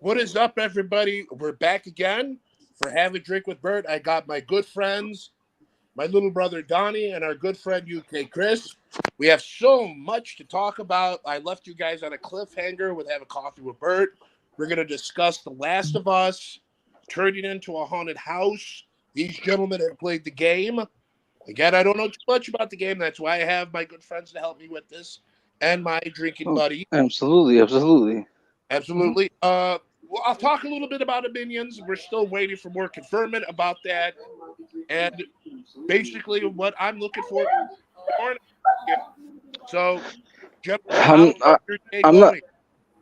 What is up, everybody? We're back again for Have a Drink with Bert. I got my good friends, my little brother Donnie, and our good friend UK Chris. We have so much to talk about. I left you guys on a cliffhanger with Have a Coffee with Bert. We're going to discuss The Last of Us, turning into a haunted house. These gentlemen have played the game. Again, I don't know too much about the game. That's why I have my good friends to help me with this and my drinking buddy. Absolutely. Absolutely. Well, I'll talk a little bit about the minions. We're still waiting for more confirmation about that. And basically what I'm looking for. So, gentlemen, how's your day going?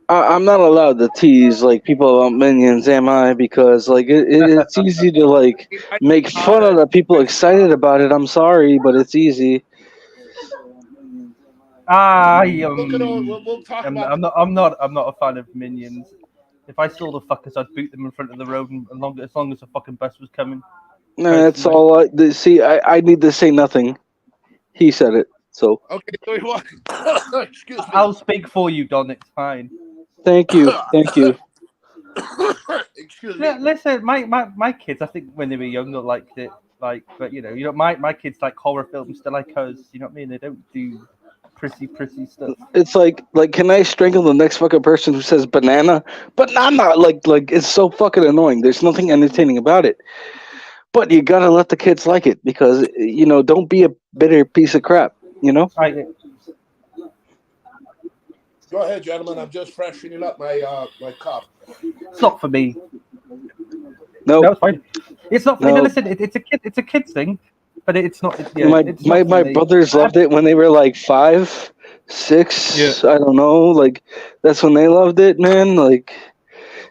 I'm not allowed to tease like people about minions, am I? Because like it's easy to like make fun of the people excited about it. I'm sorry, but it's easy. We'll talk about. I'm not a fan of minions. If I saw the fuckers, I'd boot them in front of the road, and as long as the fucking bus was coming. That's all. See, I need to say nothing. He said it, so. Okay, so what? Excuse me. I'll speak for you, Don. It's fine. Thank you. Excuse me. Listen, my kids, I think when they were younger, liked it. But my kids like horror films. They're like us. You know what I mean? They don't do prissy stuff. It's like can I strangle the next fucking person who says banana? Banana, like it's so fucking annoying. There's nothing entertaining about it. But you gotta let the kids like it because don't be a bitter piece of crap. Go ahead, gentlemen. I'm just freshening up my cup. It's not for me. No, it's fine. It's not for me. No. No, listen, it's a kid's thing, but it's not. My brothers loved it when they were like 5, 6. Yeah. I don't know. Like that's when they loved it, man. Like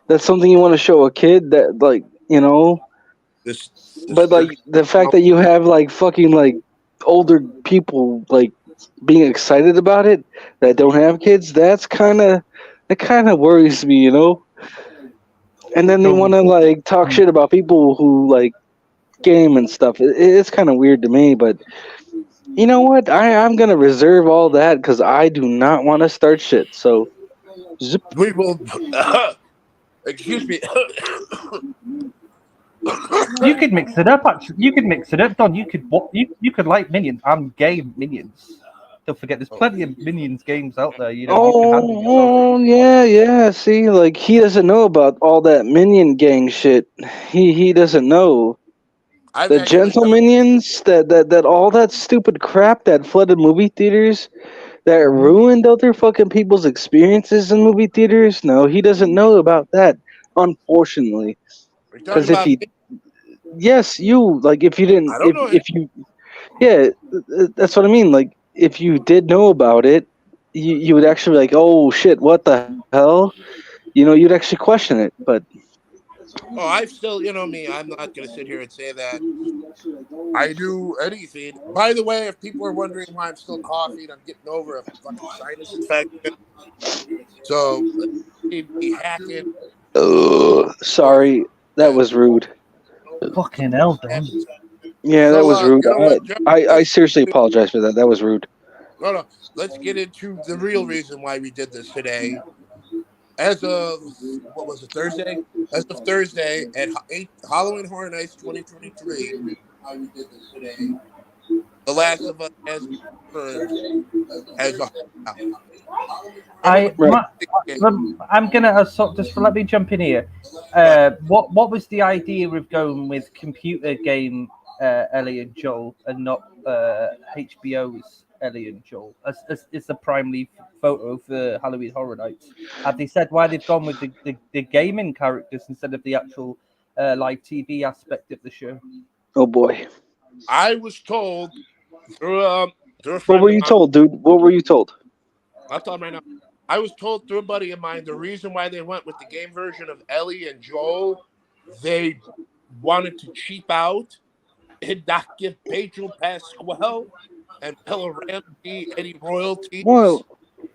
that's something you want to show a kid that This but like the fact that you have like fucking like older people like being excited about it that don't have kids, that kind of worries me, And then they want to like talk shit about people who like game and stuff. It's kind of weird to me, but you know what? I'm gonna reserve all that because I do not want to start shit. So zip. We will. Excuse me. You could mix it up. Actually, you could mix it up, Don. You could like minions. I'm gay minions. Don't forget, there's plenty of minions games out there. Yeah. See, like he doesn't know about all that minion gang shit. He doesn't know. The gentle minions, that all that stupid crap that flooded movie theaters, that ruined other fucking people's experiences in movie theaters. No, he doesn't know about that. Unfortunately, because if he. Yes, you like if you didn't if you that's what I mean. Like if you did know about it, you would actually be like, oh shit, what the hell? You'd actually question it. But I still, me. I'm not gonna sit here and say that I do anything. By the way, if people are wondering why I'm still coughing, I'm getting over a fucking sinus infection. So be hacking. Sorry, that was rude. Fucking hell, Don. Yeah, that was rude. I seriously apologize for that. That was rude. No. Let's get into the real reason why we did this today. As of, what was it, Thursday? As of Thursday, at Halloween Horror Nights 2023, why we did this today, The Last of Us has been confirmed as a I'm gonna just let me jump in here. What was the idea of going with computer game Ellie and Joel and not HBO's Ellie and Joel as the primary photo for Halloween Horror Nights? Have they said why they've gone with the gaming characters instead of the actual live TV aspect of the show? Oh boy, I was told through a what were you told, dude? What were you told? I'll tell them right now. I was told through a buddy of mine the reason why they went with the game version of Ellie and Joel, they wanted to cheap out and not give Pedro Pascal and Bella Ramsey any royalties. Well,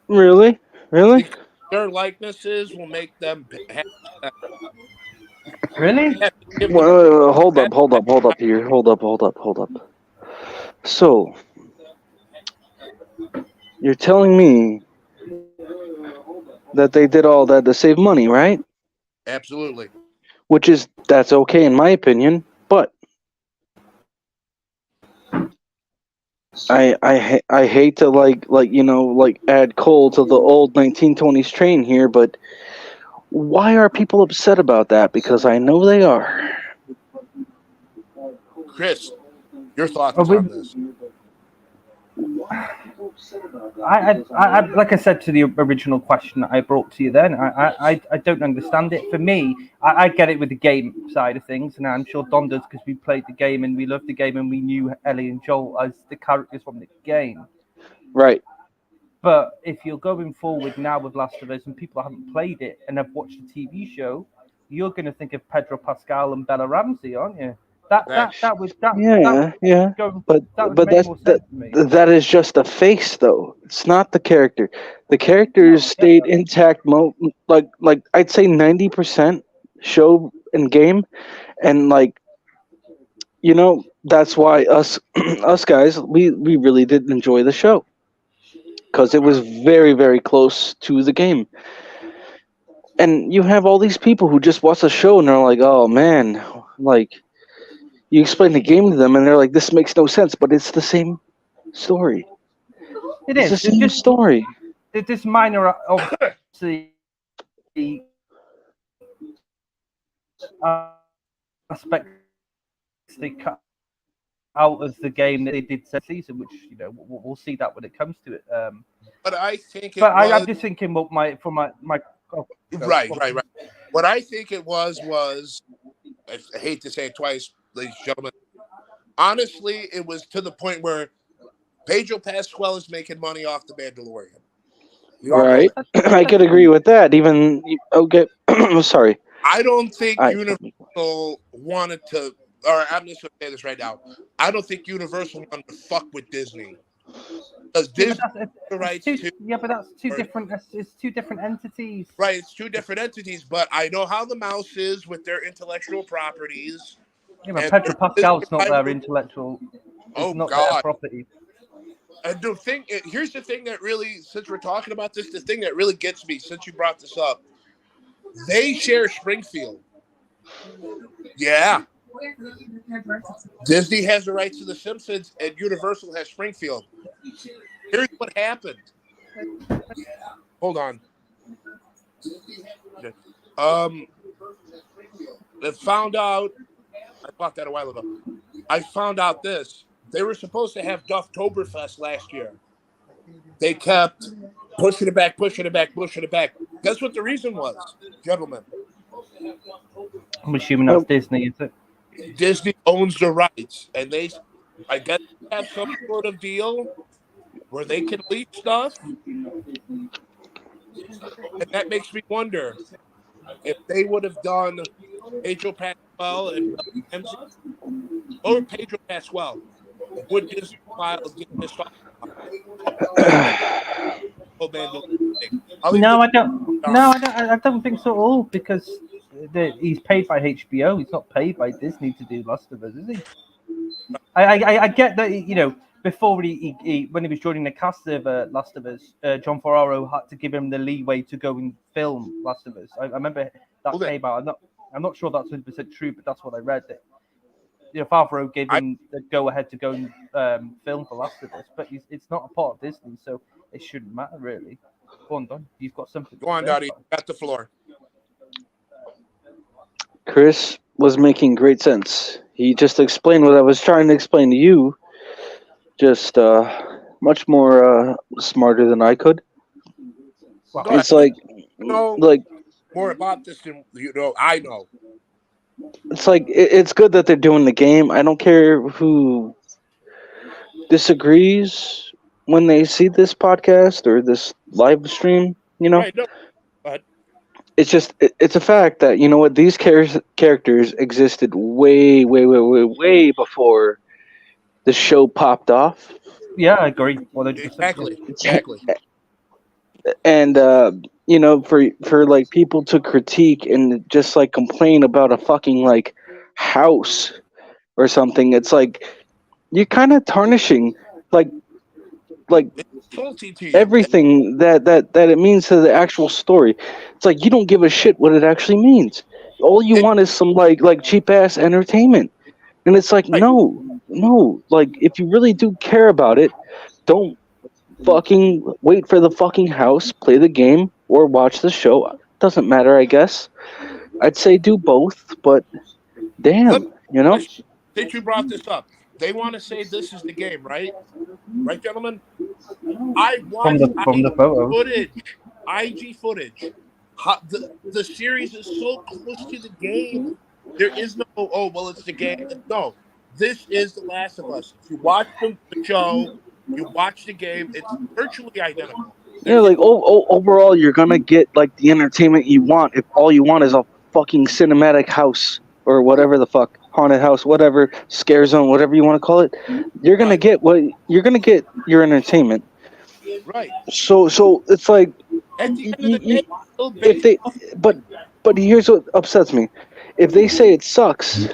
really? Because their likenesses will make them have. Really? Well, hold up here. Hold up. So, You're telling me that they did all that to save money, right? Absolutely. That's okay in my opinion, but I hate to add coal to the old 1920s train here, but why are people upset about that? Because I know they are. Chris, your thoughts Well, on this? like I said to the original question that I brought to you then, I don't understand it. For me, I get it with the game side of things, and I'm sure Don does because we played the game and we loved the game and we knew Ellie and Joel as the characters from the game. Right. But if you're going forward now with Last of Us and people haven't played it and have watched the TV show, you're going to think of Pedro Pascal and Bella Ramsey, aren't you? Yeah, yeah. That would But make more sense to me. that is just a face, though. It's not the character. The No, characters I get stayed that. intact. Like I'd say 90% show and game, and that's why us us guys we really did enjoy the show because it was very very close to the game. And you have all these people who just watch the show and they're like, oh man, like you explain the game to them and they're like, this makes no sense, but it's the same story. It It's the is. same story. This minor, obviously, aspects they cut out of the game that they did season, which we'll see that when it comes to it. But I think it But was I'm just thinking what my right. What I think it was I hate to say it twice, ladies and gentlemen. Honestly, it was to the point where Pedro Pascal is making money off the Mandalorian. We all know Right. that. I could agree with that. Even okay. Sorry. I don't think I Universal wanted to, or I'm just going to say this right now. I don't think Universal wanted to fuck with Disney. Because Disney rights to. Yeah, but that's two different. It's two different entities. Right, it's two different entities, but I know how the mouse is with their intellectual properties. Yeah, but Pedro Pascal's not their intellectual. Oh, It's not God. their property. And here's the thing that really, since we're talking about this, the thing that really gets me, since you brought this up, they share Springfield. Yeah. Disney has the rights to The Simpsons, and Universal has Springfield. Here's what happened. Hold on. I found out, I bought that a while ago. I found out this. They were supposed to have Dufftoberfest last year. They kept pushing it back. Guess what the reason was, gentlemen? I'm assuming that's Disney, is it? Disney owns the rights, and I guess, have some sort of deal where they can leak stuff. And that makes me wonder if they would have done Pedro Pascal and Ramsey, or Pedro Pascal, would Disney files get pissed off? No, I don't. No, I don't think so at all because he's paid by HBO. He's not paid by Disney to do Last of Us, is he? I get that before when he was joining the cast of Last of Us, John Ferraro had to give him the leeway to go and film Last of Us. I remember that came out. I'm not sure that's 100% true, but that's what I read. That Favreau gave him the go ahead to go and film for Last of Us, but it's not a part of Disney, so it shouldn't matter really. Go on, Don. You've got something. Go on, Dottie. Got the floor. Chris was making great sense. He just explained what I was trying to explain to you, just much more smarter than I could. Well, it's like more about this than I know. It's like it's good that they're doing the game. I don't care who disagrees when they see this podcast or this live stream. Right, no, but it's just it's a fact that what these characters existed way before the show popped off. Yeah, I agree. 100%. Exactly. And for like people to critique and just like complain about a fucking like house or something, it's like you're kind of tarnishing like salty to you. everything that it means to the actual story. It's like you don't give a shit what it actually means. All you It, want is some like cheap ass entertainment. And it's like right. no, like if you really do care about it, don't fucking wait for the fucking house, play the game or watch the show. Doesn't matter, I guess. I'd say do both, but Let me damn, you know? question. Since you brought this up, they want to say this is the game, right? Right, gentlemen? I from watched the from the photos. footage, IG footage. The series is so close to the game. There is no, oh, well, it's the game. No, this is The Last of Us. If you watch the show, you watch the game, it's virtually identical. There Yeah, is like overall, you're gonna get like the entertainment you want if all you want is a fucking cinematic house or whatever the fuck haunted house, whatever scare zone, whatever you want to call it. You're gonna right, get what you're gonna get your entertainment. right. So it's like At the end of the day, it's still if based they off. but but here's what upsets me. If they say it sucks,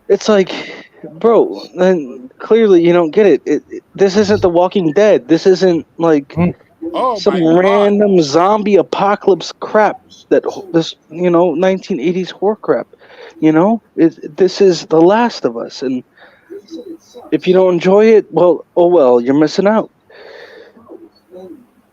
it's like, bro, then clearly you don't get it. This isn't The Walking Dead. This isn't like Oh some my God. random zombie apocalypse crap that this 1980s horror crap. This is The Last of Us, and if you don't enjoy it, well, oh well, you're missing out.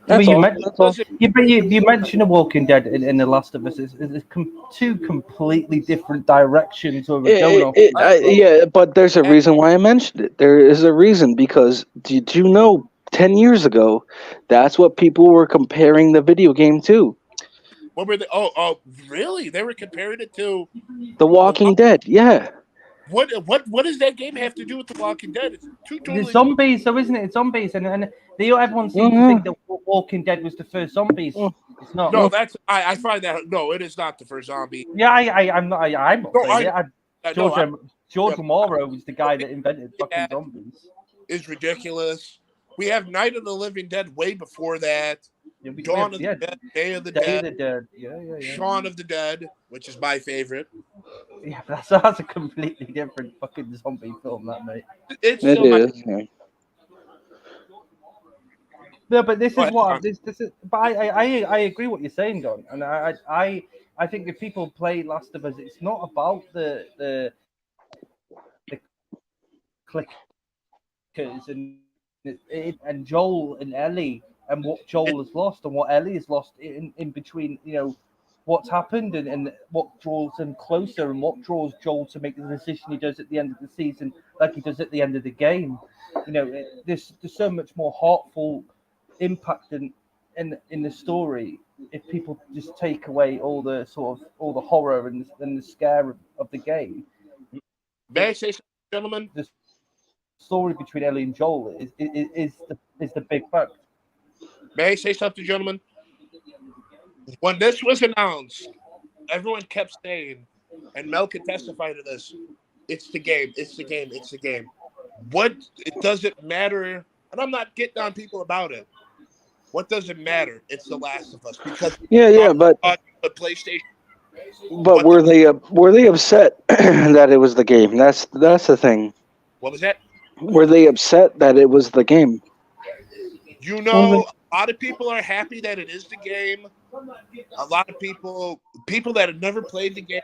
Yeah, but That's you all. mentioned, That's all. you mentioned The Walking Dead in The Last of Us. It's two completely different directions where we're going off. Right. Yeah, but there's a And reason why I mentioned it. There is a reason because did you know 10 years ago that's what people were comparing the video game to? what were they? Oh, really? They were comparing it to The the Walking Dead. Yeah. what does that game have to do with The Walking Dead? It's two The totally different. zombies, though, isn't it? It's zombies, and everyone seems to think Mhm. that Walking Dead was the first zombies. Mm, It's not. No, mm. that's I find that no, it is not the first zombie. Yeah, I'm not No, saying it. no, George I George yeah, Romero was the no, guy that invented fucking that zombies. is ridiculous. We have Night of the Living Dead way before that. Yeah, we have, Dawn of the yeah, Dead, Day of the Day of Dead, the Dead. Yeah. Shaun of the Dead, which is my favorite. Yeah, that's a completely different fucking zombie film, that mate. It's It still my. is. Yeah. No, but this Go is ahead, what John. this is. But I agree what you're saying, Don, and I think if people play Last of Us, it's not about the clickers and Joel and Ellie and what It, Joel has lost and what Ellie has lost in between. What's happened and what draws them closer and what draws Joel to make the decision he does at the end of the season, like he does at the end of the game. There's so much more heartful impact in the story if people just take away all the horror and the scare of the game. may I say something, gentlemen? The story between Ellie and Joel is the big fact. May I say something, gentlemen? When this was announced, everyone kept saying, and Mel could testify to this. It's the game. It's the game. It's the game. What it doesn't matter, and I'm not getting on people about it. What does it matter? It's The Last of Us because Yeah, but on the PlayStation. but What the, were they upset that it was the game? That's the thing. what was that? Were they upset that it was the game? A lot of people are happy that it is the game. A lot of people that have never played the game.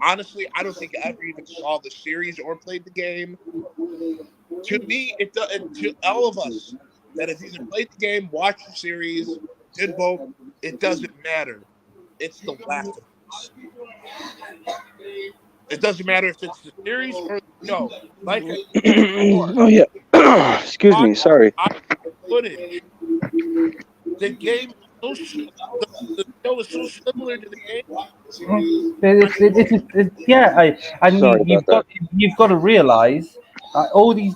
Honestly, I don't think I ever even saw the series or played the game. To me, to all of us that have either played the game, watched the series, did both, it doesn't matter. It's The Last of Us. It doesn't matter if it's the series or the show. Like I said before, Oh yeah. Excuse on me. Sorry. footage, the game is the show is so similar to the game. I mean, Yeah, and Sorry about that. you've got to realize all these.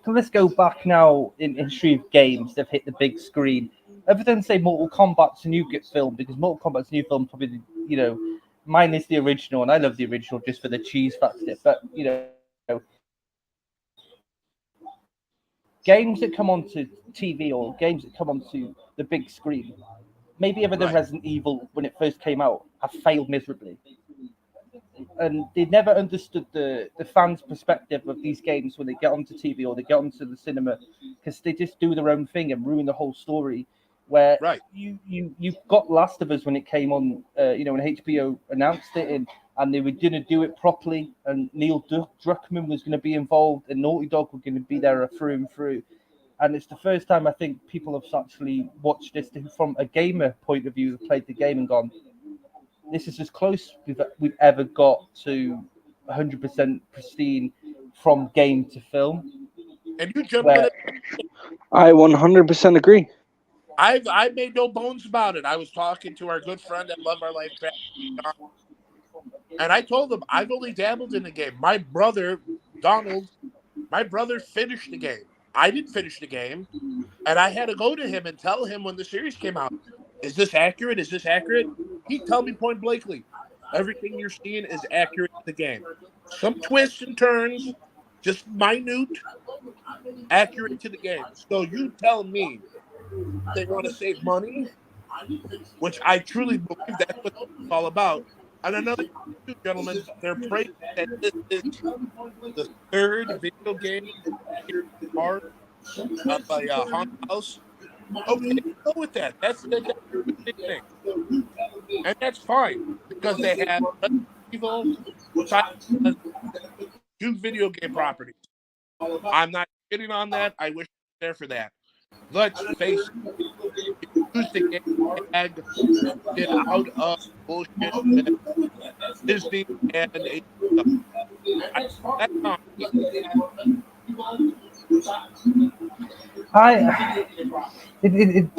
Let's go back now in history of games. They've hit the big screen. Other than say Mortal Kombat's a new film, because Mortal Kombat's new film probably mine is the original, and I love the original just for the cheese factor. But games that come onto TV or games that come onto the big screen, maybe other than right. Resident Evil when it first came out, have failed miserably. and they never understood the fans' perspective of these games when they get onto TV or they get onto the cinema, because they just do their own thing and ruin the whole story. Where Right. you got Last of Us when it came on, when HBO announced it, and they were going to do it properly, and Neil Druckmann was going to be involved, and Naughty Dog were going to be there through and through. And it's the first time I think people have actually watched this from a gamer point of view, played the game and gone, this is as close we've ever got to 100% pristine from game to film. And you gentlemen, I 100% agree. I made no bones about it. I was talking to our good friend at Love Our Life, and I told him I've only dabbled in the game. My brother, Donald, finished the game. I didn't finish the game, and I had to go to him and tell him when the series came out, is this accurate? Is this accurate? He'd tell me point blankly, everything you're seeing is accurate to the game. Some twists and turns, just minute, accurate to the game. So you tell me they want to save money, which I truly believe that's what it's all about. And another two gentlemen, they're praying that this is the third video game part of a haunted house. Okay, go with that. That's a big thing, and that's fine because they have evil two video game properties. I'm not kidding on that. I wish I was there for that. Let's face it, use the game tag, get out of bullshit with Disney and that's not me.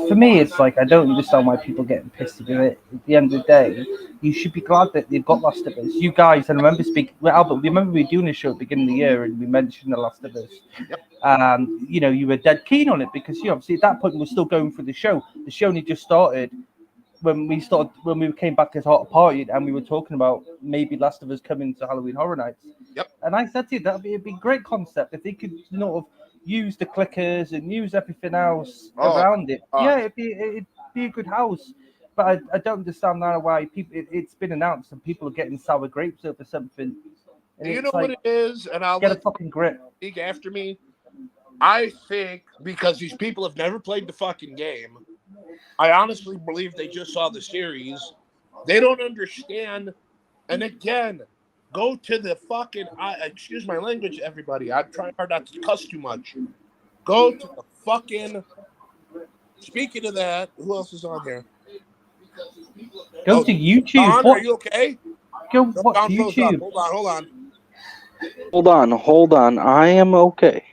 For me, it's like I don't understand why people getting pissed about it. At the end of the day, you should be glad that they've got Last of Us. You guys, and I remember speaking with Albert. Remember we were doing a show at the beginning of the year, and we mentioned the Last of Us. You were dead keen on it because obviously at that point we were still going through the show. The show only just started when we came back as Hot Party, and we were talking about maybe Last of Us coming to Halloween Horror Nights. Yep. And I said to you it'd be a great concept if they could sort of use the clickers and use everything else around it. Yeah, it'd be a good house. But I don't understand now why people. It's been announced and people are getting sour grapes over something. And you know what it is, and I'll get let a fucking grip. Speak after me. I think because these people have never played the fucking game, I honestly believe they just saw the series. They don't understand. And again, go to the fucking. Excuse my language, everybody. I'm trying hard not to cuss too much. Go to the fucking. Speaking of that, who else is on here? Go to YouTube. Don, are you okay? Go watch YouTube. Hold on. I am okay.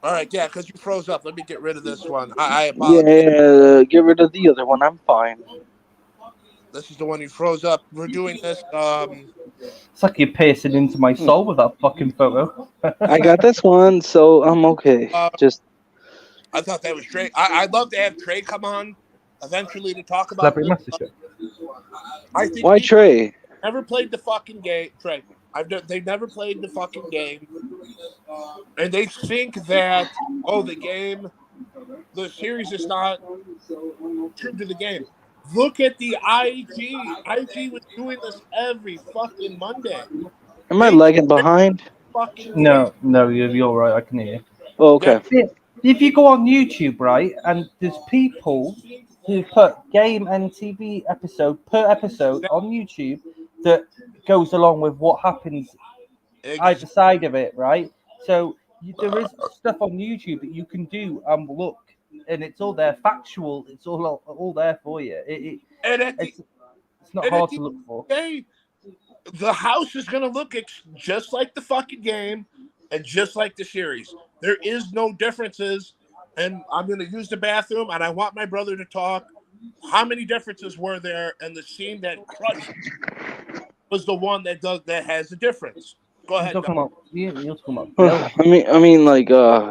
All right, yeah, because you froze up. Let me get rid of this one. I apologize. Yeah, get rid of the other one. I'm fine. This is the one you froze up. We're doing this. It's like you're piercing into my soul with that fucking photo. I got this one, so I'm okay. I thought that was Trey. I'd love to have Trey come on eventually to talk about it. I think why Trey? Never played the fucking game, Trey. They've never played the fucking game, and they think that the series is not true to the game. Look at the IG. IG was doing this every fucking Monday. Am I lagging behind? No, you're right. I can hear you. Oh, okay. If you go on YouTube, right, and there's people who put game and TV episode per episode on YouTube that goes along with what happens either side of it, right? So there is stuff on YouTube that you can do and look, and it's all there, factual. It's all there for you. It's not hard to look for. The house is gonna look just like the fucking game and just like the series. There is no differences, and I'm gonna use the bathroom, and I want my brother to talk. How many differences were there? And the scene that crushed was the one that has a difference. Go ahead. You're talking about. I mean, like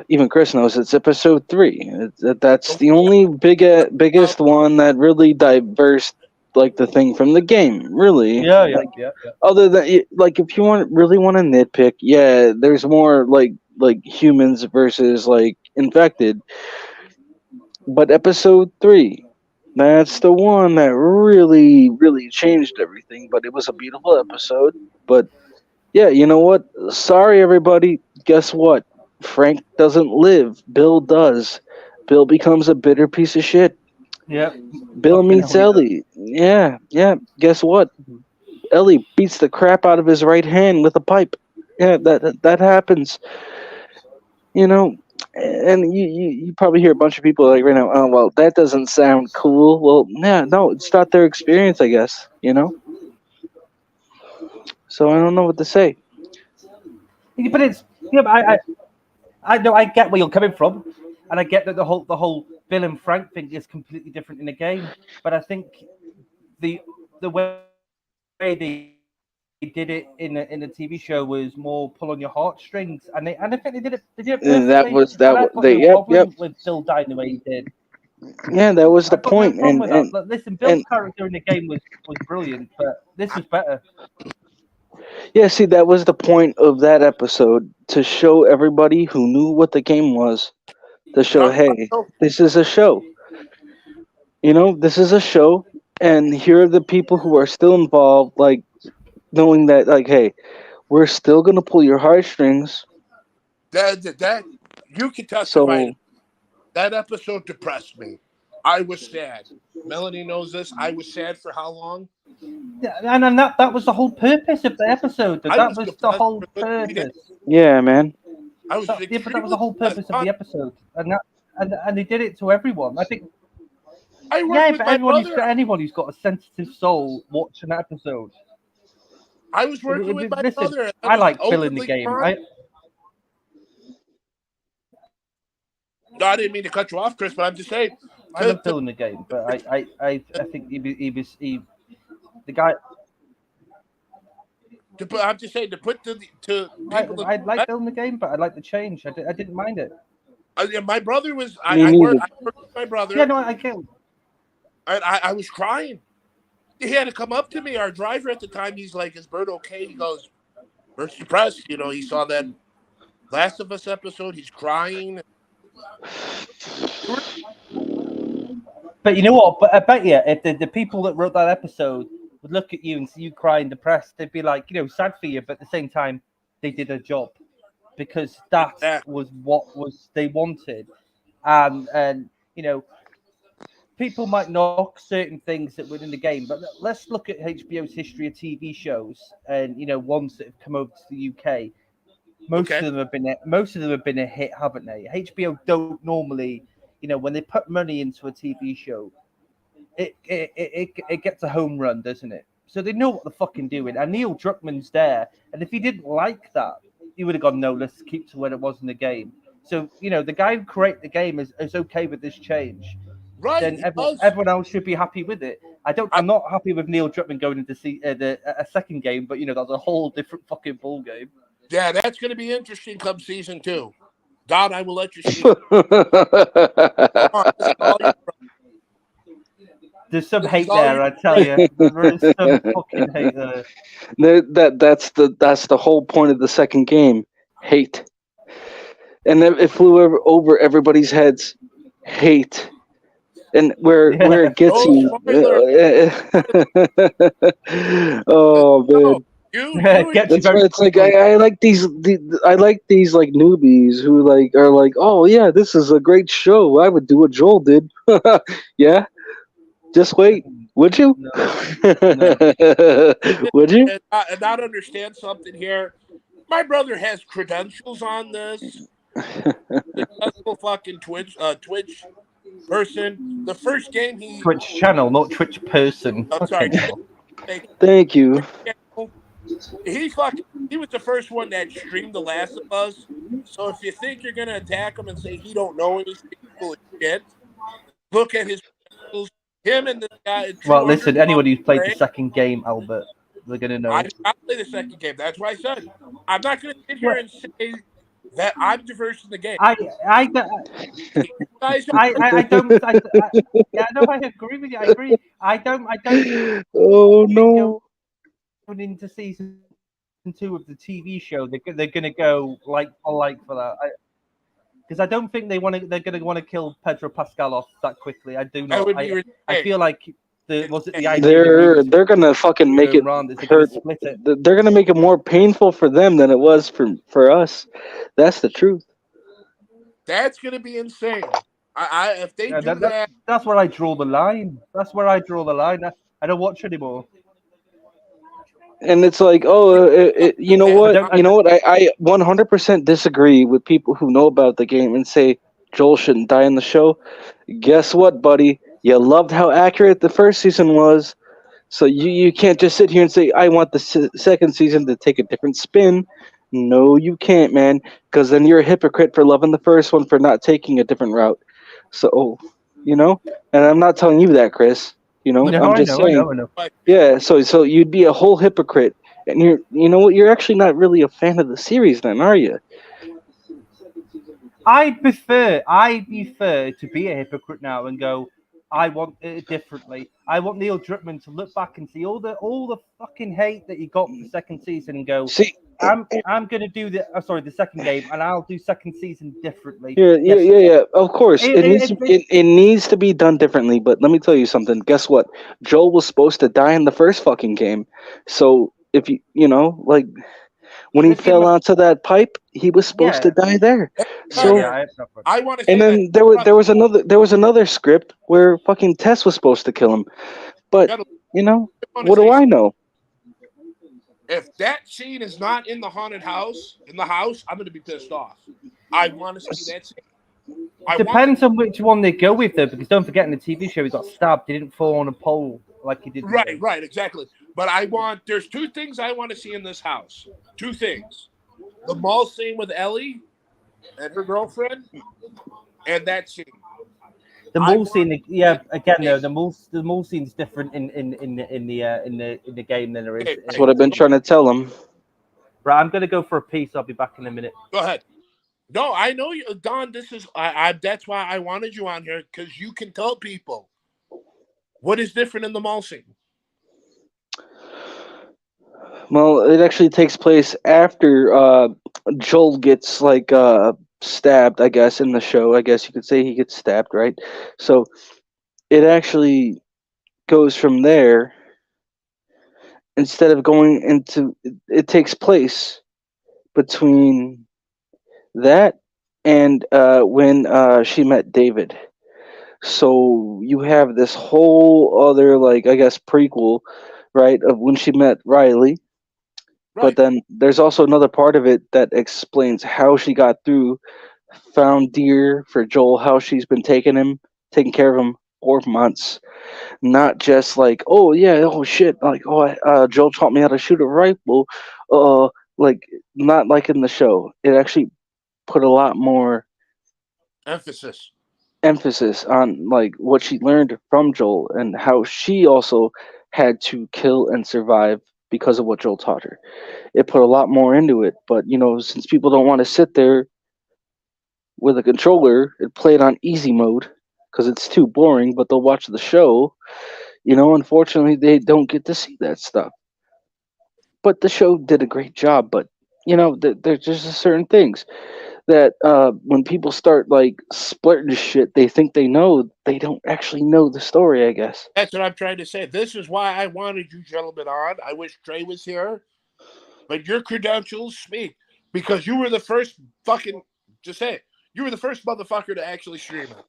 even Chris knows it's episode 3. That's the only biggest one that really diversed like the thing from the game. Really. Yeah. Other than like, if you really want to nitpick, yeah, there's more like humans versus like infected. But episode 3, That's the one that really, really changed everything. But it was a beautiful episode. But yeah, you know what? Sorry, everybody. Guess what? Frank doesn't live. Bill does. Bill becomes a bitter piece of shit. Yep. Bill Fucking meets hell, he does. Ellie. Yeah, yeah. Guess what? Ellie beats the crap out of his right hand with a pipe. Yeah, that happens. You know, and you probably hear a bunch of people like right now. Oh well, that doesn't sound cool. Well, yeah, no, it's not their experience, I guess. So I don't know what to say. But it's yeah. But I know I get where you're coming from, and I get that the whole Bill and Frank thing is completely different in the game. But I think the the way they did it in the TV show was more pull on your heartstrings, and I think they did it And that perfectly. was that. And I've got They no yep. problem with Bill dying the way he did. Yeah, that was the I've got no point. problem And with that. and But listen, Bill's and character in the game was brilliant, but this was better. yeah, see, that was the point of that episode to show everybody who knew what the game was to You show, talking about hey, Bill? this is a show. This is a show, and here are the people who are still involved, like knowing that, like, hey, we're still gonna pull your heartstrings. That you can testify to. So That episode depressed me. I was sad. Melanie knows this. I was sad for how long? Yeah, and that was the whole purpose of the episode. I That was was the depressed whole for a good 3 days. purpose. yeah, man. I was Yeah, but that was the extremely whole depressed. purpose of the episode, and they did it to everyone. I think, I worked yeah, with but my brother. anyone who's got a sensitive soul watch an episode. I was working with my Listen, brother. I I was like Bill in the openly game. crying. No, I didn't mean to cut you off, Chris, but I'm just saying. I love Bill in the game, but I think he the guy. I'm just saying to put to people. I like Bill in the game, but I like the change. I didn't mind it. My brother was. Me neither. I worked with my brother. Yeah, no, I get. I was crying. He had to come up to me. Our driver at the time, he's like, "Is Bert okay?" He goes, "Bert's depressed." He saw that Last of Us episode. He's crying. But you know what? But I bet you, if the people that wrote that episode would look at you and see you crying depressed, they'd be like, sad for you, but at the same time, they did a job because that was what they wanted, and people might knock certain things that were in the game, but let's look at HBO's history of TV shows and ones that have come over to the UK. Most of them have been a hit, haven't they? HBO don't normally, when they put money into a TV show, it gets a home run, doesn't it? So they know what they're fucking doing. And Neil Druckmann's there, and if he didn't like that, he would have gone, no, let's keep to what it was in the game. So the guy who created the game is okay with this change. Right. Then everyone else should be happy with it. I'm not happy with Neil Druckmann going into a second game, but that's a whole different fucking ball game. Yeah, that's going to be interesting come season 2. Don, I will let you see. There's some hate there, I tell you. There is some fucking hate there. That's the whole point of the second game. Hate. And then it flew over everybody's heads. Hate. And where it gets you. Oh man. That's why it's like I like these like newbies who like are like, oh yeah, this is a great show. I would do what Joel did. Yeah. Just wait. Would you? No. Would you? And not understand something here. My brother has credentials on this. Successful fucking Twitch person. The first game Twitch channel, not Twitch person. I'm sorry. Thank you. He was the first one that streamed The Last of Us. So if you think you're gonna attack him and say he don't know anything, full of shit, look at his credentials. Him and this guy. Well, listen, anyone who's played the second game, Albert, they're gonna know. I did not play the second game. That's what I said. I'm not gonna sit here and say that I'm diverse in the game. I agree with you. I agree. I don't. Oh no! Going into season 2 of the TV show, they're gonna go like for that. because I don't think they're going to want to kill Pedro Pascal off that quickly. I do That not. would be I feel like the idea They're gonna fucking make it going round is they're going hurt. to split it. They're gonna make it more painful for them than it was for us. That's the truth. that's gonna be insane. If they Yeah, do that, that's where I draw the line. That's where I draw the line. I don't watch anymore. And it's like, oh, you know I what? don't. You know what? I 100% disagree with people who know about the game and say Joel shouldn't die in the show. Guess what, buddy? You loved how accurate the first season was, so you can't just sit here and say I want the second season to take a different spin. No, you can't, man, because then you're a hypocrite for loving the first one for not taking a different route. So, you know, and I'm not telling you that, Chris. let No, I'm I just know, I saying. know, I know. like Yeah, so you'd be a whole hypocrite, and you know what? You're actually not really a fan of the series, then, are you? I prefer to be a hypocrite now and go, I want it differently. I want Neil Druckmann to look back and see all the fucking hate that he got for the second season and go, See, I'm gonna do the second game and I'll do second season differently. yeah, Yes, yeah. Of course, it, it, it, it needs to be done differently. But let me tell you something. Guess what? Joel was supposed to die in the first fucking game. So if you know, like when he let's give him fell onto that pipe, he was supposed to yeah, die there. yeah, So yeah. I have no problem. I want to and say that then there was another script where fucking Tess was supposed to kill him. But gentlemen, you know, I want to what do say I know? if that scene is not in the haunted house, I'm going to be pissed off. I want to see that scene. I want Depends on which one they go with though, because don't forget in the TV show he got stabbed. He didn't fall on a pole like he did. In the game. right, exactly. But there's two things I want to see in this house. Two things: the mall scene with Ellie and her girlfriend, and that scene. The I mall want scene, yeah. Again, though, it. the mall scene's different in the game than there is. Okay, That's right. what I've been trying to tell him. Right, I'm gonna go for a piece. I'll be back in a minute. Go ahead. No, I know you, Don. This is I. That's why I wanted you on here because you can tell people what is different in the mall scene. Well, it actually takes place after Joel gets like stabbed, I guess, in the show. I guess you could say he gets stabbed, right? So it actually goes from there instead of going into it takes place between that and when she met David. So you have this whole other like I guess prequel, right, of when she met Riley. But Right. then there's also another part of it that explains how she got through, found deer for Joel, how she's been taking care of him for months. Not just like, oh yeah, oh shit, like Joel taught me how to shoot a rifle. Uh, like not like in the show. It actually put a lot more Emphasis. emphasis on like what she learned from Joel and how she also had to kill and survive because of what Joel taught her. It put a lot more into it, but you know, since people don't want to sit there with a controller and play it on easy mode because it's too boring, but they'll watch the show, you know, unfortunately they don't get to see that stuff. But the show did a great job, but you know, there's just certain things that when people start like splurting shit, they think they know. They don't actually know the story. I guess. That's what I'm trying to say. This is why I wanted you gentlemen on. I wish Trey was here, but your credentials speak because you were the first fucking. Just say it. You were the first motherfucker to actually stream it.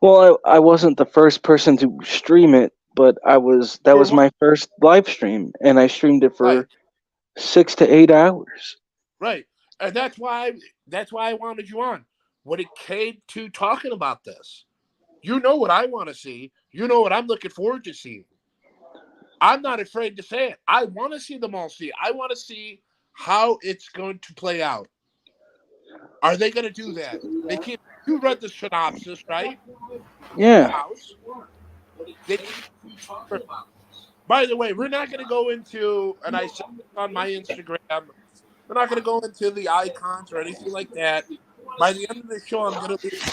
Well, I wasn't the first person to stream it, but I was. That You were was one, my first live stream, and I streamed it right, for 6 to 8 hours. right, and that's why I wanted you on. When it came to talking about this, you know what I want to see. You know what I'm looking forward to seeing. I'm not afraid to say it. I want to see them all see. I want to see how it's going to play out. Are they going to do that? They keep. You read the synopsis, right? The Yeah. house. They keep. By the way, we're not going to go into, and I said this on my Instagram. We're not going to go into the icons or anything like that. By the end of the show, I'm going to leave.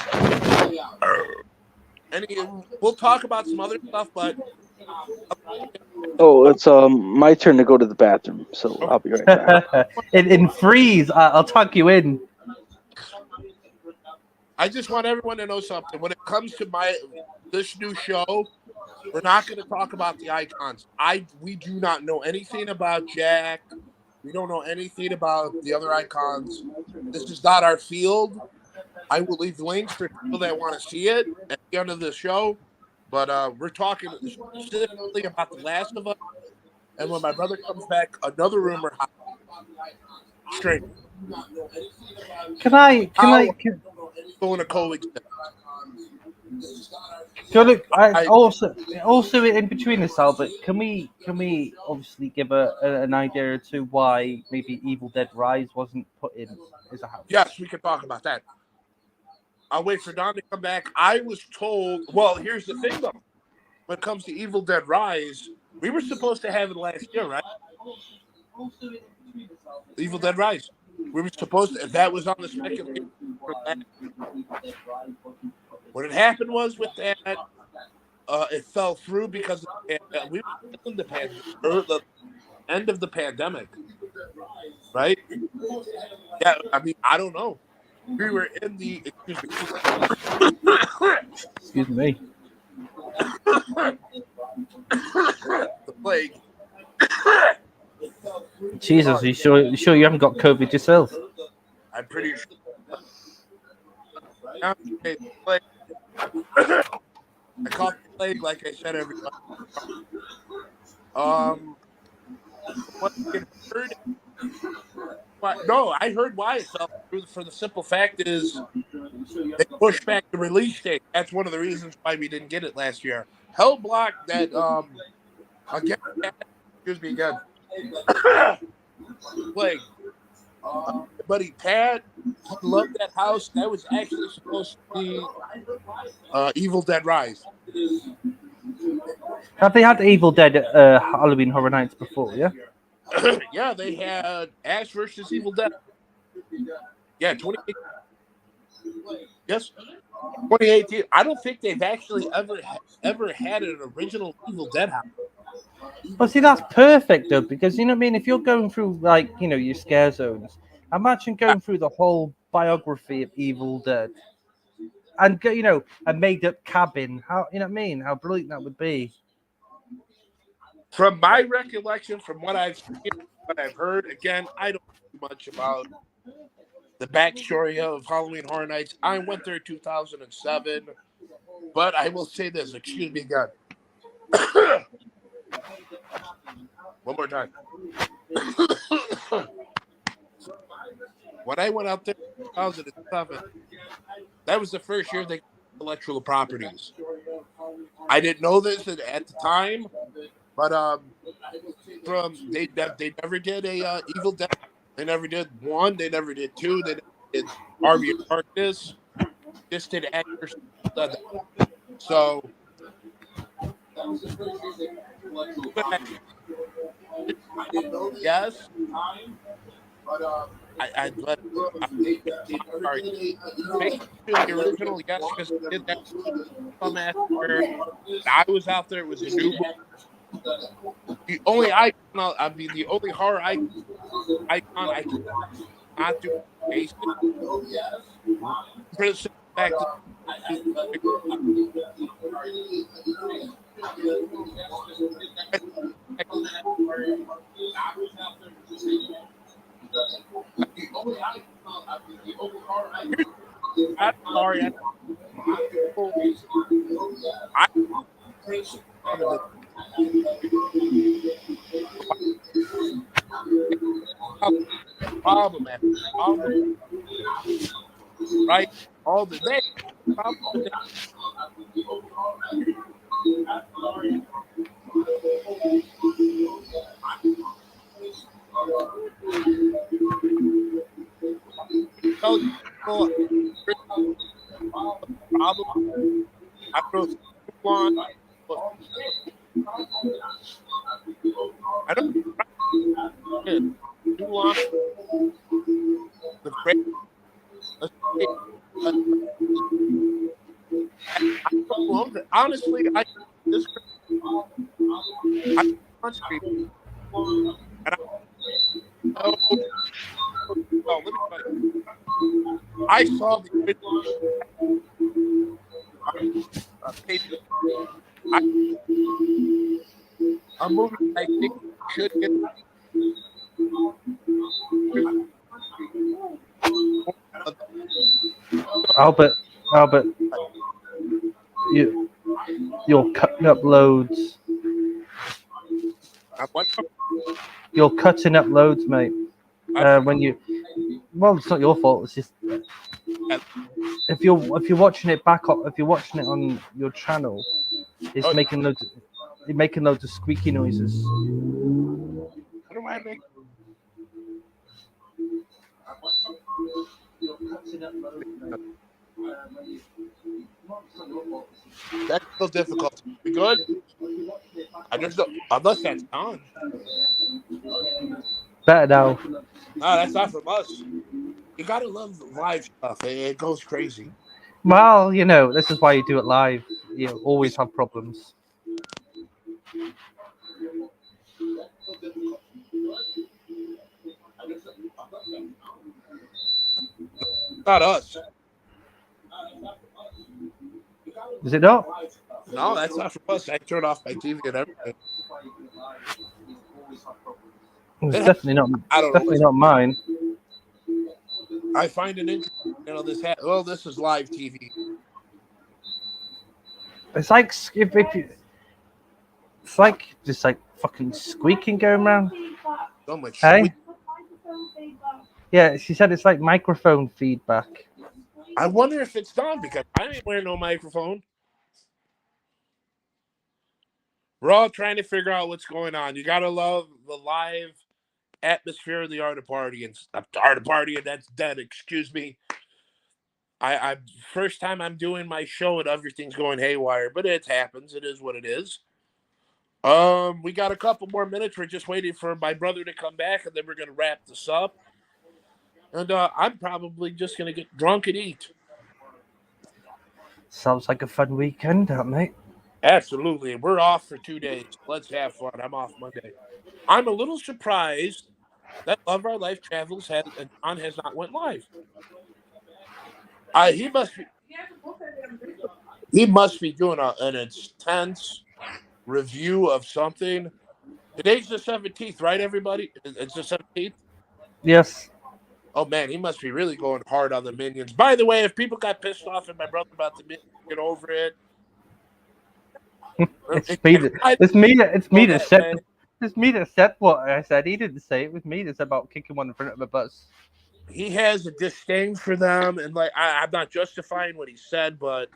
We'll talk about some other stuff, but Oh, it's my turn to go to the bathroom, so okay. I'll be right back. in freeze, I'll tuck you in. I just want everyone to know something. When it comes to this new show, we're not going to talk about the icons. We do not know anything about Jack. We don't know anything about the other icons. This is not our field. I will leave links for people that want to see it at the end of the show. But we're talking specifically about The Last of Us. And when my brother comes back, another rumor straight. Can I Going to coexist. So look, also in between this, Albert, can we obviously give an idea to why maybe Evil Dead Rise wasn't put in as a house? Yes, we can talk about that. I'll wait for Don to come back. I was told. Well, here's the thing, though. When it comes to Evil Dead Rise, we were supposed to have it last year, right? Evil Dead Rise. We were supposed to. That was on the speculation. What had happened was with that, it fell through because we were still in the end of the pandemic, right? Yeah, I mean, I don't know. We were in the Excuse me. the plague. Jesus, you sure you haven't got COVID yourself? I'm pretty sure. I caught the plague, like I said, everybody. What you heard? No, I heard why it fell through. For the simple fact is, they pushed back the release date. That's one of the reasons why we didn't get it last year. Hell blocked that. Again, excuse me again. Plague. Buddy Pat, he loved that house. That was actually supposed to be Evil Dead Rise. Have they had Evil Dead Halloween Horror Nights before? Yeah. Yeah, they had Ash versus Evil Dead. Yeah, 2018. Yes, 2018. I don't think they've actually ever had an original Evil Dead house. Well, see, that's perfect though, because you know what I mean. If you're going through like your scare zones, imagine going through the whole biography of Evil Dead, and a made-up cabin. How you know what I mean? How brilliant that would be. From my recollection, from what I've seen, what I've heard, again, I don't know much about the backstory of Halloween Horror Nights. I went there in 2007, but I will say this. Excuse me, God. One more time. When I went out there in 2007, that was the first year they got intellectual properties. I didn't know this at the time, but they never did a Evil Dead. They never did 1. They never did 2. They never did Army of Darkness. Just did actors. So yes, I'm sorry. The original, yes, because I did that some after I was out there. It was a new book. The only icon, the only horror icon I cannot do basic for the simple fact that I'm sorry. I problem after problem, right? All the day. Problem. I wrote one. I don't. Too long. The great. Honestly, I punch people. And I know Oh, let me tell you. I saw the page. A movie I think should get more of Albert, you're cutting up loads. what You're cutting up loads, mate. I'm trying When you, well, it's not your fault. It's just to. if you're watching it back up, if you're watching it on your channel, it's Oh, making loads of squeaky noises. what do I make? That's still difficult. We good? There's no, unless that's on. Better now. No, that's not from us. You gotta love live stuff. It goes crazy. Well, this is why you do it live. You always have problems. Not us. Is it not? No, that's not from us. I turn off my TV and everything. It's It ha- definitely not. I It's don't know. definitely not mine. I find it interesting. This is live TV. It's like if you, it's like just like fucking squeaking going around. So much. Hey. Yeah, she said it's like microphone feedback. I wonder if it's done because I ain't wearing no microphone. We're all trying to figure out what's going on. You gotta love the live atmosphere of the art of party and art of party, and that's dead. Excuse me. I first time I'm doing my show and everything's going haywire, but it happens. It is what it is. We got a couple more minutes. We're just waiting for my brother to come back, and then we're gonna wrap this up. And I'm probably just gonna get drunk and eat. Sounds like a fun weekend, that mate. Absolutely. We're off for 2 days. Let's have fun. I'm off Monday. I'm a little surprised that Love Our Life Travels has and John has not went live. He must be doing an intense review of something. Today's the 17th, right, everybody? It's the 17th? Yes. Oh, man, he must be really going hard on the Minions. By the way, if people got pissed off at my brother about the Minions, get over it. It's me that said what I said. He didn't say it. It was me that said about kicking one in front of a bus. He has a disdain for them, and I'm not justifying what he said, but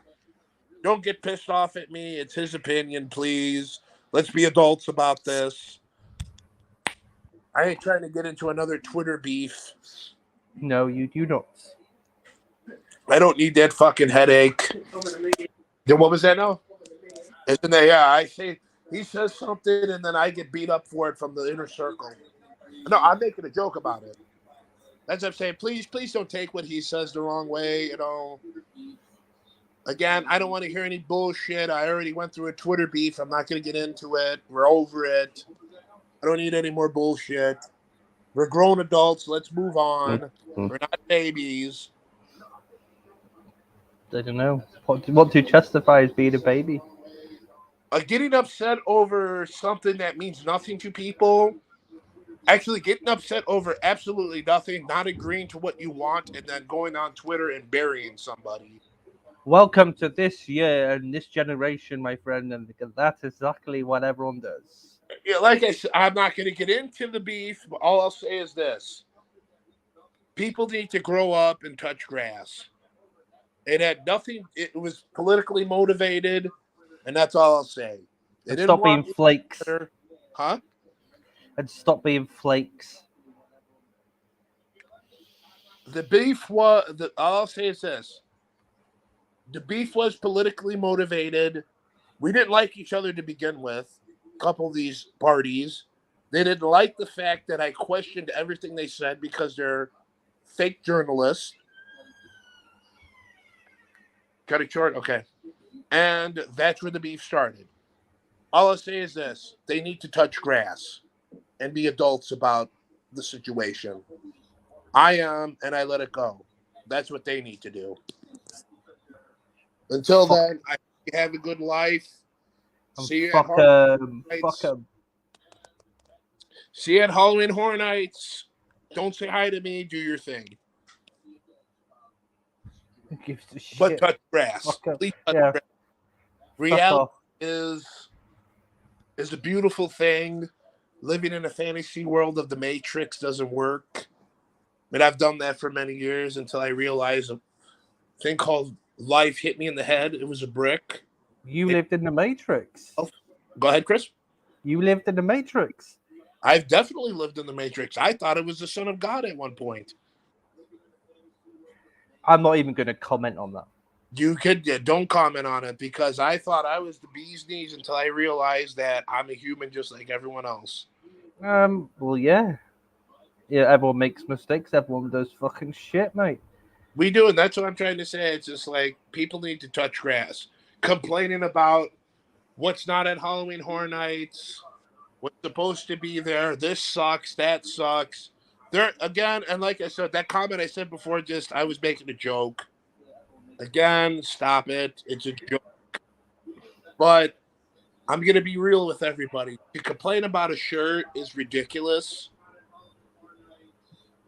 don't get pissed off at me. It's his opinion, please. Let's be adults about this. I ain't trying to get into another Twitter beef. No, you do not. I don't need that fucking headache. What was that now? Isn't that, yeah, I say he says something and then I get beat up for it from the inner circle. No, I'm making a joke about it. That's what I'm saying. Please don't take what he says the wrong way. Again, I don't want to hear any bullshit. I already went through a Twitter beef. I'm not going to get into it. We're over it. I don't need any more bullshit. We're grown adults. Let's move on. We're not babies. I don't know. What to justify as being a baby? Getting upset over something that means nothing to people. Actually, getting upset over absolutely nothing, not agreeing to what you want, and then going on Twitter and burying somebody. Welcome to this year and this generation, my friend, and that's exactly what everyone does. Yeah, like I said, I'm not going to get into the beef, but all I'll say is this. People need to grow up and touch grass. It had nothing, it was politically motivated, and that's all I'll say. They And didn't stop being want flakes. Huh? And stop being flakes. The beef was, all I'll say is this. The beef was politically motivated. We didn't like each other to begin with. A couple of these parties. They didn't like the fact that I questioned everything they said because they're fake journalists. Cut it short? Okay. And that's where the beef started. All I'll say is this. They need to touch grass and be adults about the situation. I am, and I let it go. That's what they need to do. Until Fuck, then, I hope you have a good life. and See you at fuck Halloween fuck Nights. See you at Halloween Horror Nights. Don't say hi to me. Do your thing. Who gives a But shit? touch grass. Fuck 'em. Please touch Yeah, grass. fuck Reality off. is a beautiful thing. Living in a fantasy world of the Matrix doesn't work. And I've done that for many years until I realized a thing called life hit me in the head. It was a brick. You lived in the Matrix. Go ahead, Chris. You lived in the Matrix. I've definitely lived in the Matrix. I thought it was the Son of God at one point. I'm not even going to comment on that. You could don't comment on it because I thought I was the bee's knees until I realized that I'm a human just like everyone else. Well, yeah. Yeah, everyone makes mistakes. Everyone does fucking shit, mate. We do, and that's what I'm trying to say. It's just like people need to touch grass. Complaining about what's not at Halloween Horror Nights, what's supposed to be there. This sucks. That sucks. There again, and like I said, that comment I said before, just I was making a joke. Again, stop it. It's a joke. But I'm gonna be real with everybody. To complain about a shirt is ridiculous.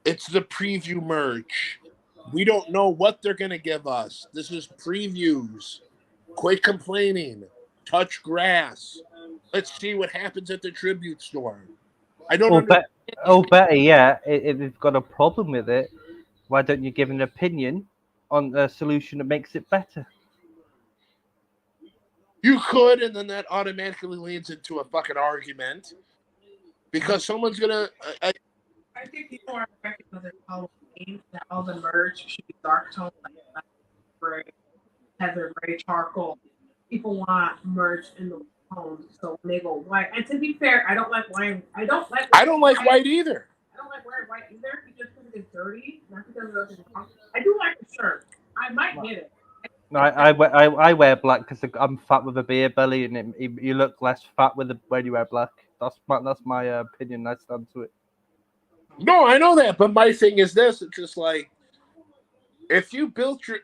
It's the preview merch. We don't know what they're gonna give us. This is previews. Quit complaining. Touch grass. Let's see what happens at the tribute store. I don't understand. Betty, yeah. If you've got a problem with it, why don't you give an opinion on a solution that makes it better? You could, and then that automatically leads into a fucking argument because someone's gonna. I think people are expecting because it's Halloween that all the merch should be dark tone, like gray, heather gray, charcoal. People want merch in the tones, so when they go white. And to be fair, I don't like wearing. I don't like. I don't like white either. I don't like wearing white either because it's dirty, not because of nothing wrong. I do like the shirt. I might get it. I wear black because I'm fat with a beer belly, and you look less fat when you wear black. That's my opinion. I stand to it. No, I know that, but my thing is this: it's just like if you built your.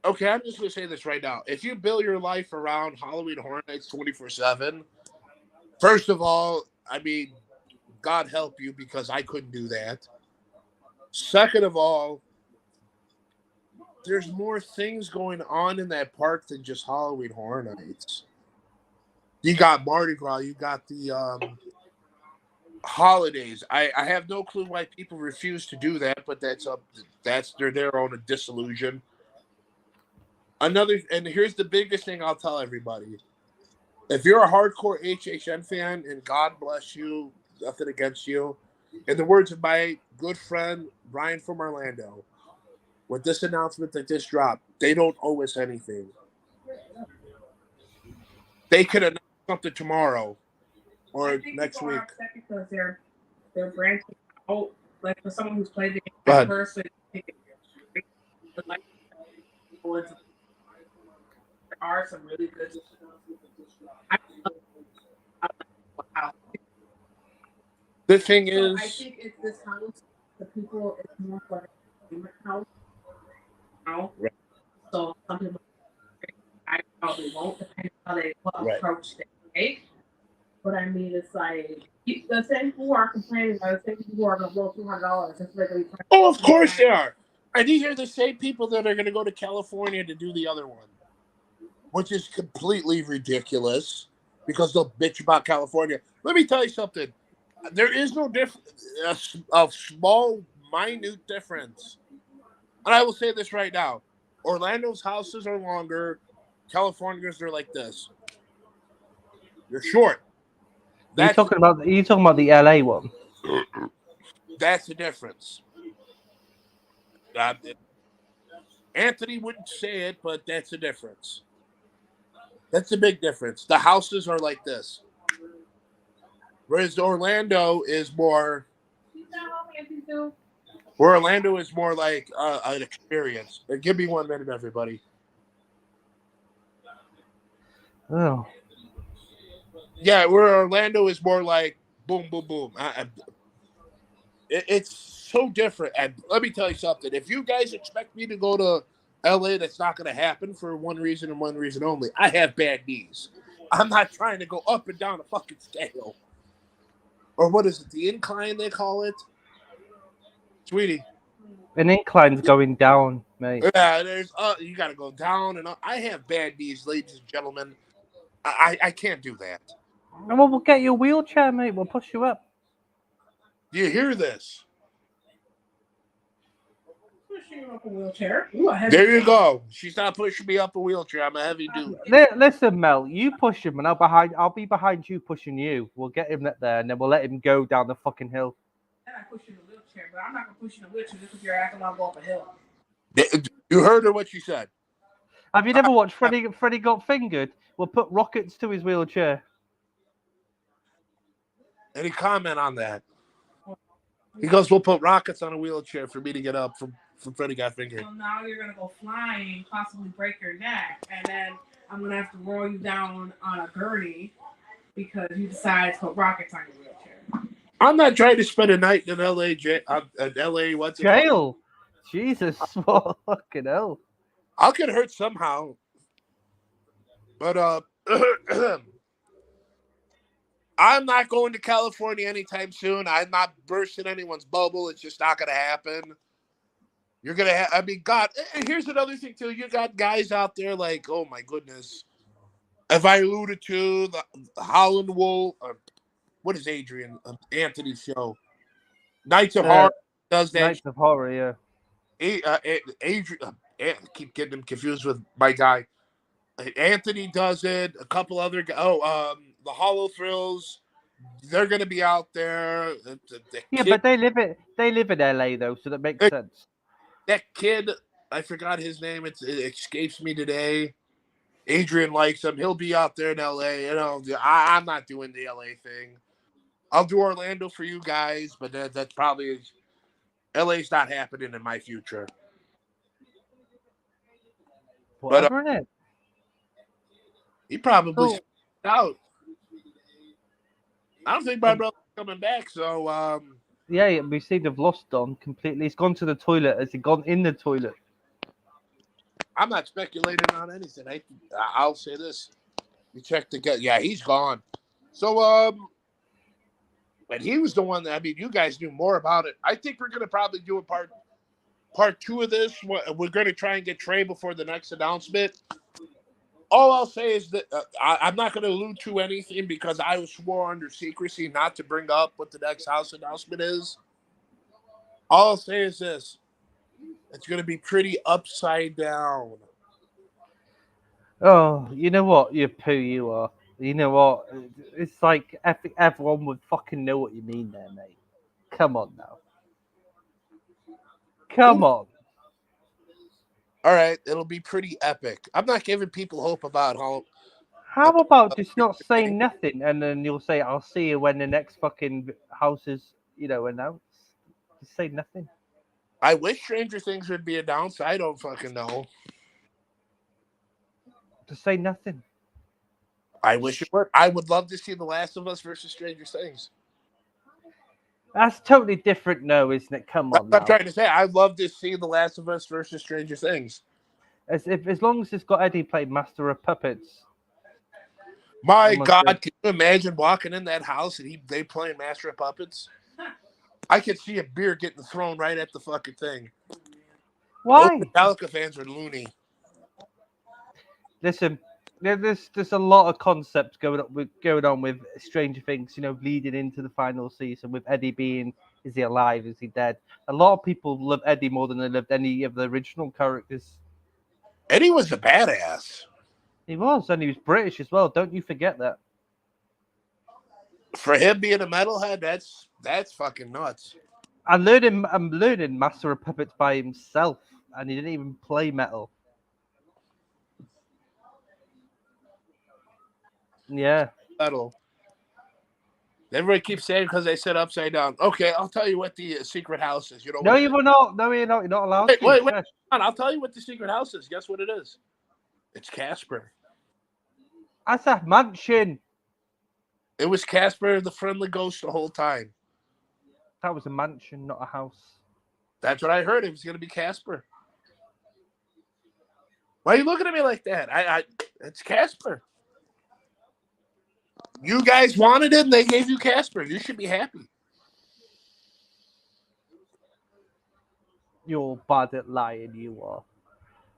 Okay, I'm just gonna say this right now. If you build your life around Halloween Horror Nights 24/7, first of all, I mean, God help you because I couldn't do that. Second of all, there's more things going on in that park than just Halloween Horror Nights. You got Mardi Gras, you got the holidays. I have no clue why people refuse to do that, but that's their own disillusion. And here's the biggest thing I'll tell everybody. If you're a hardcore HHN fan, and God bless you, nothing against you, in the words of my good friend Brian from Orlando, with this announcement that just dropped, they don't owe us anything. They could announce something tomorrow or next week. Because they're branching out. Like for someone who's played the game first, so like there are some really good. The thing is, I think it's this house. The people, it's more for the favorite house. Right. So some people, I probably won't, depending on how they approach they take. But I mean, it's like the same people who are complaining are the same people who are going to blow $200. Oh, of course they are. And these are the same people that are going to go to California to do the other one, which is completely ridiculous because they'll bitch about California. Let me tell you something. There is no difference, a small, minute difference. And I will say this right now. Orlando's houses are longer. California's are like this. They're short. Are you talking about the LA one? That's the difference. Anthony wouldn't say it, but that's the difference. That's a big difference. The houses are like this. Whereas Orlando is more. Where Orlando is more like an experience. Give me 1 minute, everybody. Oh. Yeah, where Orlando is more like boom, boom, boom. It's so different. And let me tell you something. If you guys expect me to go to LA, that's not going to happen for one reason and one reason only. I have bad knees. I'm not trying to go up and down a fucking scale. Or what is it? The incline they call it? Sweetie. An incline's going down, mate. Yeah, there's you got to go down and up. I have bad knees, ladies and gentlemen. I can't do that. Well, we'll get you a wheelchair, mate. We'll push you up. Do you hear this? Pushing you up a wheelchair. There you go. She's not pushing me up a wheelchair. I'm a heavy dude. Listen, Mel, you push him, and I'll be behind you pushing you. We'll get him there, and then we'll let him go down the fucking hill. I push you in a wheelchair, but I'm not gonna push you in a wheelchair just because you're acting like go up a hill. You heard her what she said. Have you never watched Freddy Got Fingered? We'll put rockets to his wheelchair. Any comment on that? He goes, we'll put rockets on a wheelchair for me to get up from Freddy Got Fingered. So now you're going to go flying, possibly break your neck, and then I'm going to have to roll you down on a gurney because you decided to put rockets on your wheelchair. I'm not trying to spend a night in LA, what's jail. Jesus, what fucking hell. I'll get hurt somehow. But I'm not going to California anytime soon. I'm not bursting anyone's bubble. It's just not going to happen. You're going to I mean, God, and here's another thing, too. You got guys out there like, oh, my goodness. If I alluded to the Holland Wolf, what is Adrian Anthony's show? Nights of Horror does that. Nights of Horror, yeah. Adrian, I keep getting him confused with my guy. Anthony does it. A couple other guys. The Hollow Thrills. They're going to be out there. But they live in LA though, so that makes sense. That kid, I forgot his name. It escapes me today. Adrian likes him. He'll be out there in LA. You know, I'm not doing the LA thing. I'll do Orlando for you guys, but that's probably LA's not happening in my future. Whatever it is. He probably out. I don't think my brother's coming back, so yeah, we seem to have lost Don completely. He's gone to the toilet. Has he gone in the toilet? I'm not speculating on anything. I'll say this. You check the gut. Yeah, he's gone. So but he was the one that, I mean, you guys knew more about it. I think we're gonna probably do a part 2 of this. We're gonna try and get Trey before the next announcement. All I'll say is that I'm not going to allude to anything because I was swore under secrecy not to bring up what the next house announcement is. All I'll say is this. It's going to be pretty upside down. Oh, you know what? You poo you are. You know what? It's like everyone would fucking know what you mean there, mate. Come on now. Come on. All right, it'll be pretty epic. I'm not giving people hope about How about just not saying nothing, and then you'll say, "I'll see you when the next fucking house is, announced." Just say nothing. I wish Stranger Things would be announced. I don't fucking know. Just say nothing. I wish it would. I would love to see The Last of Us versus Stranger Things. That's totally different, no, isn't it? Come on. I'm trying to say I'd love to see The Last of Us versus Stranger Things. As long as it's got Eddie playing Master of Puppets. My God, can you imagine walking in that house and they playing Master of Puppets? I could see a beer getting thrown right at the fucking thing. Why? Those Metallica fans are loony. Listen, there's a lot of concepts going on with Stranger Things, leading into the final season with Eddie being, is he alive, is he dead? A lot of people love Eddie more than they loved any of the original characters. Eddie was a badass. He was, and he was British as well. Don't you forget that. For him being a metalhead, that's fucking nuts. I'm learning Master of Puppets by himself, and he didn't even play metal. Yeah. Metal. Everybody keeps saying because they said upside down. Okay, I'll tell you what the secret house is. No, you will not. No, you're not. You're not allowed to. Wait. I'll tell you what the secret house is. Guess what it is? It's Casper. That's a mansion. It was Casper, the friendly ghost, the whole time. That was a mansion, not a house. That's what I heard. It was going to be Casper. Why are you looking at me like that? It's Casper. You guys wanted it, and they gave you Casper. You should be happy. You're bad at lying, you are.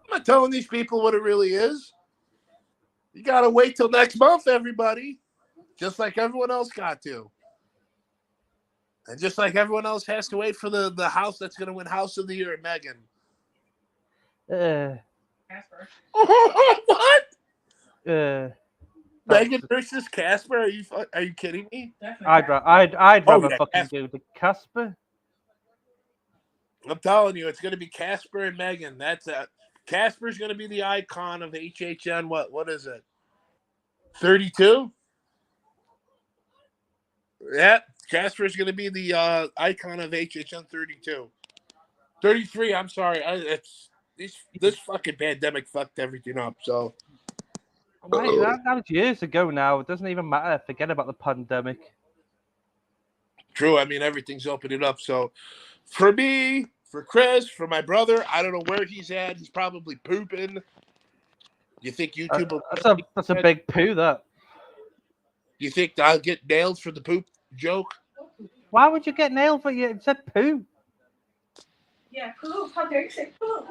I'm not telling these people what it really is. You got to wait till next month, everybody. Just like everyone else got to. And just like everyone else has to wait for the house that's going to win House of the Year, Megan. Casper. What? Megan That's- versus Casper? Are you kidding me? Definitely. I'd Oh, rather yeah, fucking Casper. do the Casper. I'm telling you, it's going to be Casper and Megan. That's it. Casper's going to be the icon of HHN. What is it? 32? Yeah, Casper's going to be the icon of HHN 32. 33, I'm sorry. This fucking pandemic fucked everything up, so. Wait, that was years ago now. It doesn't even matter. Forget about the pandemic. True, I mean, everything's opening up. So, for me, for Chris, for my brother, I don't know where he's at. He's probably pooping. You think YouTube will... That's a big poo, that. You think I'll get nailed for the poop joke? Why would you get nailed for you? It said poo. Yeah, poop. How dare you say poop?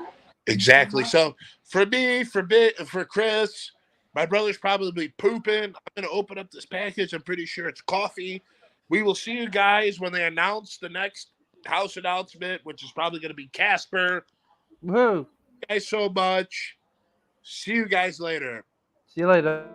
Exactly. So, for me, for Chris, my brother's probably pooping. I'm going to open up this package. I'm pretty sure it's coffee. We will see you guys when they announce the next house announcement, which is probably going to be Casper. Woo. Thank you guys so much. See you guys later. See you later.